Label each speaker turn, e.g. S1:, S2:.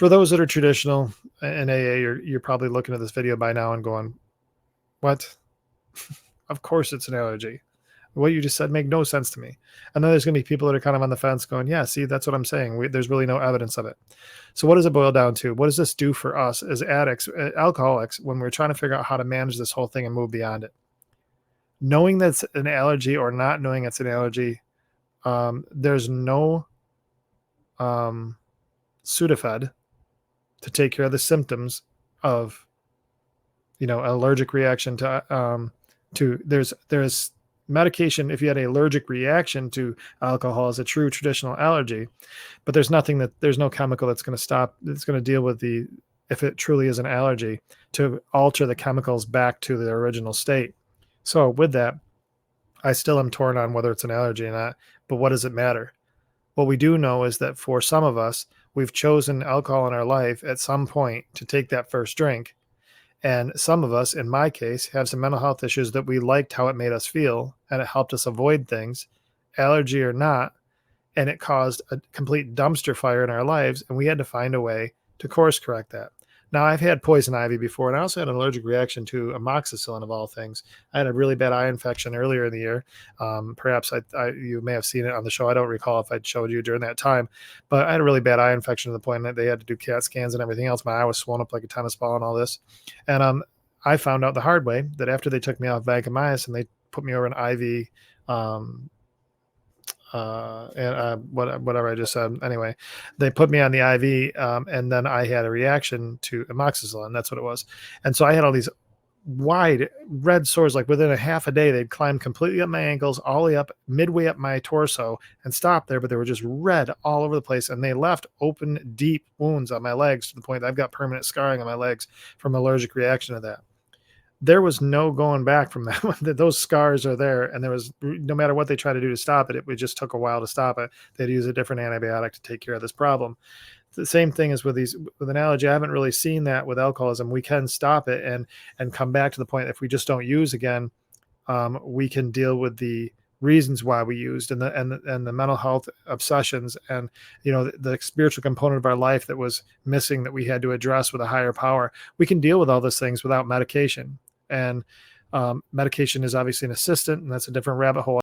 S1: For those that are traditional in AA, you're probably looking at this video by now and going, "What? Of course it's an allergy. What you just said made no sense to me." And then there's going to be people that are kind of on the fence going, "Yeah, see, that's what I'm saying. There's really no evidence of it." So what does it boil down to? What does this do for us as addicts, alcoholics, when we're trying to figure out how to manage this whole thing and move beyond it? Knowing that's an allergy or not knowing it's an allergy, there's no um, Sudafed to take care of the symptoms of, allergic reaction there's medication if you had an allergic reaction to alcohol as a true traditional allergy, but there's no chemical that's going to deal with if it truly is an allergy, to alter the chemicals back to their original state. So with that, I still am torn on whether it's an allergy or not, but what does it matter? What we do know is that for some of us, we've chosen alcohol in our life at some point to take that first drink. And some of us, in my case, have some mental health issues that we liked how it made us feel and it helped us avoid things, allergy or not. And it caused a complete dumpster fire in our lives. And we had to find a way to course correct that. Now, I've had poison ivy before, and I also had an allergic reaction to amoxicillin, of all things. I had a really bad eye infection earlier in the year. Perhaps you may have seen it on the show. I don't recall if I showed you during that time, but I had a really bad eye infection to the point that they had to do CAT scans and everything else. My eye was swollen up like a tennis ball and all this. And I found out the hard way that after they took me off vancomycin, they put me over an IV whatever I just said. Anyway, they put me on the IV, and then I had a reaction to amoxicillin. That's what it was. And so I had all these wide red sores, like within a half a day, they'd climb completely up my ankles, all the way up, midway up my torso, and stop there. But they were just red all over the place. And they left open, deep wounds on my legs to the point that I've got permanent scarring on my legs from allergic reaction to that. There was no going back from that. Those scars are there, and there was, no matter what they try to do to stop it, it just took a while to stop it. They'd use a different antibiotic to take care of this problem. The same thing is with an allergy. I haven't really seen that with alcoholism. We can stop it and come back to the point. If we just don't use again, we can deal with the reasons why we used and the mental health obsessions and the spiritual component of our life that was missing, that we had to address with a higher power. We can deal with all those things without medication. And medication is obviously an assistant, and that's a different rabbit hole